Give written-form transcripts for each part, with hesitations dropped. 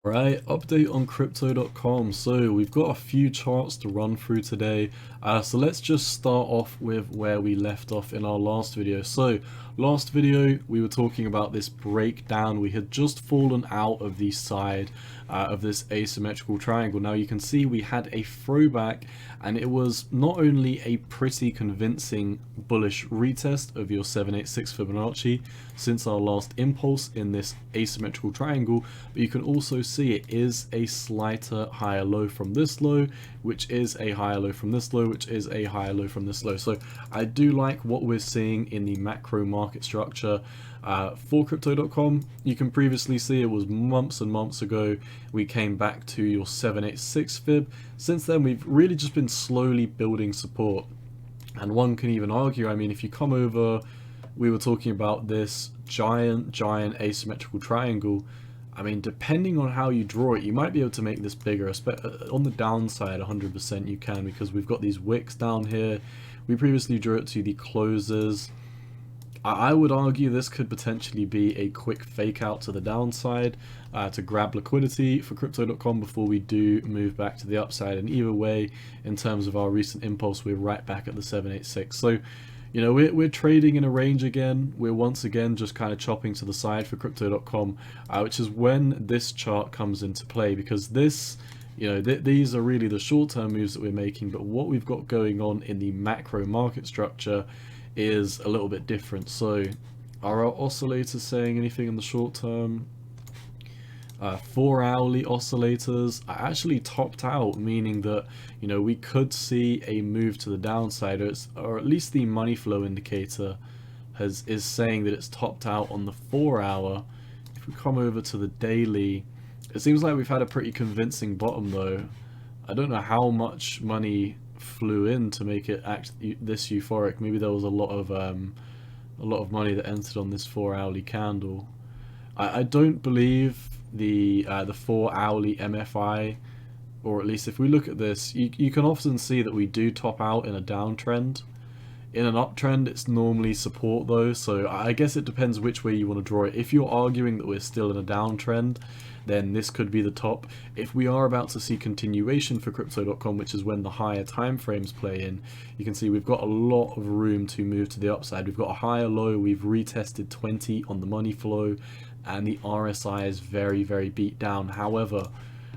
Right, update on crypto.com. So we've got a few charts to run through today. So let's just start off with where we left off in our last video. So last video we were talking about this breakdown. We had just fallen out of the side of this asymmetrical triangle. Now you can see we had a throwback, and it was not only a pretty convincing bullish retest of your 786 Fibonacci since our last impulse in this asymmetrical triangle, but you can also see it is a slighter higher low from this low, which is a higher low from this low, which is a higher low from this low. So I do like what we're seeing in the macro market structure for crypto.com. You can previously see it was months and months ago we came back to your 786 fib. Since then we've really just been slowly building support, and one can even argue, I mean, if you come over, we were talking about this giant asymmetrical triangle. I mean, depending on how you draw it, you might be able to make this bigger. On the downside, 100% you can, because we've got these wicks down here. We previously drew it to the closes. I would argue this could potentially be a quick fake out to the downside to grab liquidity for crypto.com before we do move back to the upside. And either way, in terms of our recent impulse, we're right back at the 786. So, you know, we're trading in a range again. We're once again just kind of chopping to the side for crypto.com, which is when this chart comes into play, because this, you know, these are really the short-term moves that we're making, but what we've got going on in the macro market structure is a little bit different. So are our oscillators saying anything in the short term? 4 hourly oscillators are actually topped out, meaning that, you know, we could see a move to the downside, or at least the money flow indicator is saying that it's topped out on the 4 hour. If we come over to the daily, it seems like we've had a pretty convincing bottom though. I don't know how much money flew in to make it act this euphoric. Maybe there was a lot of money that entered on this 4 hourly candle. I don't believe the 4 hourly MFI, or at least if we look at this, you can often see that we do top out in a downtrend. In an uptrend, it's normally support though, so I guess it depends which way you want to draw it. If you're arguing that we're still in a downtrend, then this could be the top. If we are about to see continuation for crypto.com, which is when the higher time frames play in, you can see we've got a lot of room to move to the upside. We've got a higher low, we've retested 20 on the money flow, and the RSI is very beat down. However,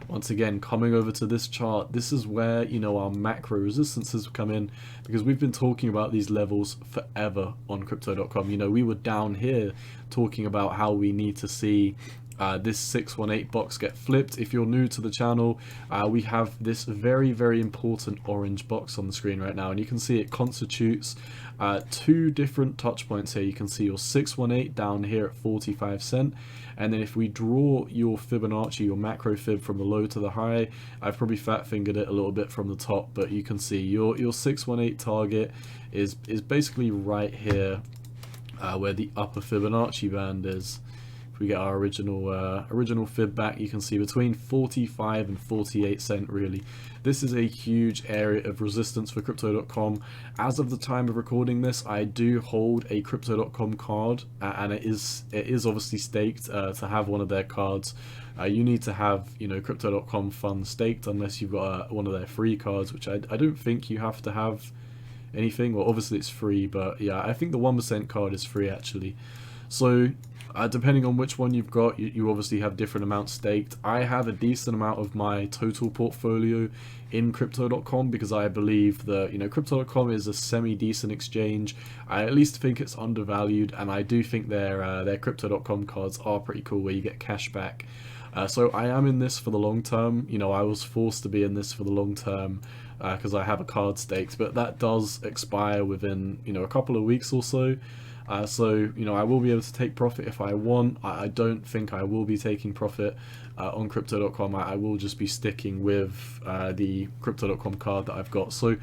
once again, coming over to this chart, this is where, you know, our macro resistances come in, because we've been talking about these levels forever on crypto.com. You know, we were down here talking about how we need to see this 618 box get flipped. If you're new to the channel, we have this very important orange box on the screen right now, and you can see it constitutes two different touch points here. You can see your 618 down here at 45 cent, and then if we draw your Fibonacci, your macro fib, from the low to the high, I've probably fat fingered it a little bit from the top, but you can see your 618 target is basically right here, where the upper Fibonacci band is. If we get our original fib back, you can see between 45 and 48 cent really. This is a huge area of resistance for crypto.com. As of the time of recording this, I do hold a crypto.com card, and it is obviously staked to have one of their cards. You need to have, you know, crypto.com funds staked unless you've got one of their free cards, which I don't think you have to have anything. Well, obviously it's free, but yeah, I think the 1% card is free actually. So depending on which one you've got, you obviously have different amounts staked. I have a decent amount of my total portfolio in crypto.com because I believe that, you know, crypto.com is a semi-decent exchange. I at least think it's undervalued, and I do think their crypto.com cards are pretty cool, where you get cash back. So I am in this for the long term. You know, I was forced to be in this for the long term because I have a card staked, but that does expire within, you know, a couple of weeks or so. So, you know, I will be able to take profit if I want. I don't think I will be taking profit on crypto.com. I will just be sticking with the crypto.com card that I've got. So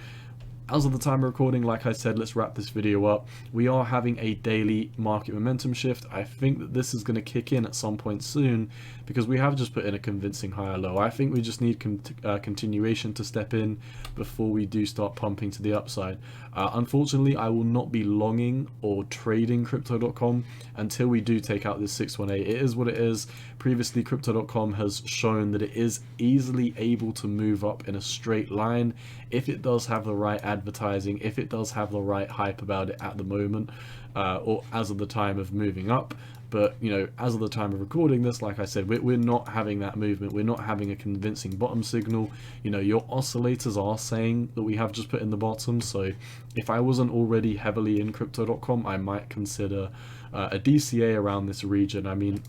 As of the time of recording, like I said, let's wrap this video up. We are having a daily market momentum shift. I think that this is going to kick in at some point soon because we have just put in a convincing higher low. I think we just need continuation to step in before we do start pumping to the upside. Unfortunately, I will not be longing or trading Crypto.com until we do take out this 618. It is what it is. Previously, Crypto.com has shown that it is easily able to move up in a straight line if it does have the right advertising, if it does have the right hype about it at the moment, or as of the time of moving up. But, you know, as of the time of recording this, like I said, we're not having that movement. We're not having a convincing bottom signal. You know, your oscillators are saying that we have just put in the bottom. So if I wasn't already heavily in Crypto.com, I might consider a DCA around this region. I mean,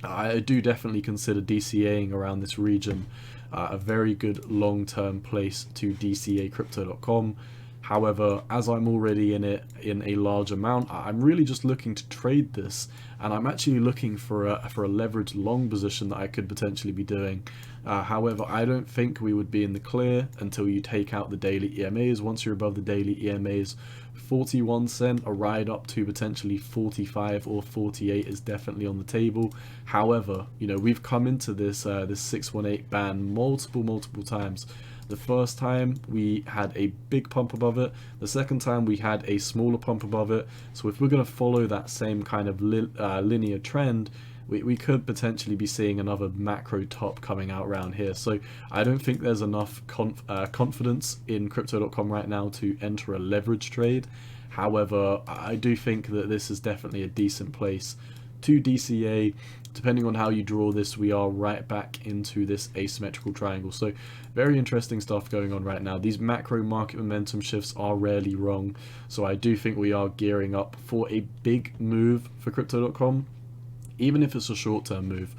I do definitely consider DCAing around this region a very good long-term place to DCA Crypto.com. However, as I'm already in it in a large amount, I'm really just looking to trade this, and I'm actually looking for a leveraged long position that I could potentially be doing. However, I don't think we would be in the clear until you take out the daily EMAs. Once you're above the daily EMAs, 41 cent, a ride up to potentially 45 or 48 is definitely on the table. However, you know, we've come into this this 618 band multiple times. The first time we had a big pump above it, the second time we had a smaller pump above it. So if we're going to follow that same kind of linear trend, we could potentially be seeing another macro top coming out around here. So I don't think there's enough confidence in Crypto.com right now to enter a leverage trade. However, I do think that this is definitely a decent place to DCA. Depending on how you draw this, we are right back into this asymmetrical triangle. So very interesting stuff going on right now. These macro market momentum shifts are rarely wrong. So I do think we are gearing up for a big move for Crypto.com, even if it's a short-term move.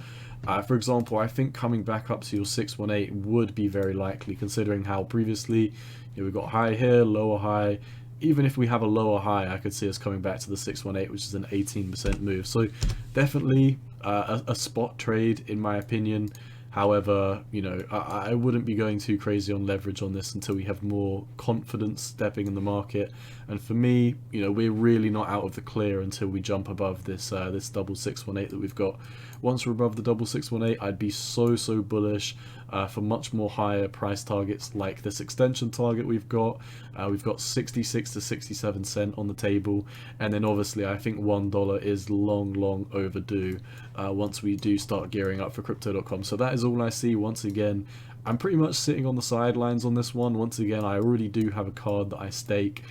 For example, I think coming back up to your 618 would be very likely, considering how previously, you know, we got high here, lower high. Even if we have a lower high, I could see us coming back to the 618, which is an 18% move. So definitely a spot trade, in my opinion. However, you know, I wouldn't be going too crazy on leverage on this until we have more confidence stepping in the market. And for me, you know, we're really not out of the clear until we jump above this this double 618 that we've got. Once we're above the double 618, I'd be so bullish for much more higher price targets like this extension target we've got. We've got 66 to 67 cent on the table, and then obviously I think $1 is long overdue once we do start gearing up for Crypto.com. So that is all I see. Once again, I'm pretty much sitting on the sidelines on this one. Once again, I already do have a card that I stake,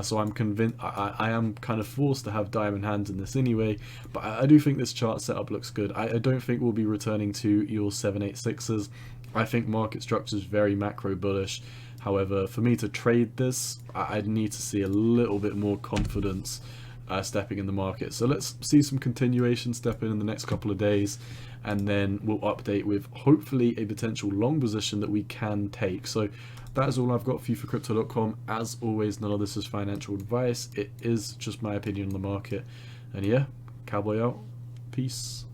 so I'm convinced I am kind of forced to have diamond hands in this anyway, but I do think this chart setup looks good. I don't think we'll be returning to your 786s. I think market structure is very macro bullish. However, for me to trade this, I'd need to see a little bit more confidence stepping in the market. So let's see some continuation step in the next couple of days, and then we'll update with hopefully a potential long position that we can take. So that is all I've got for you for Crypto.com. As always, none of this is financial advice. It is just my opinion on the market. And yeah, cowboy out. Peace.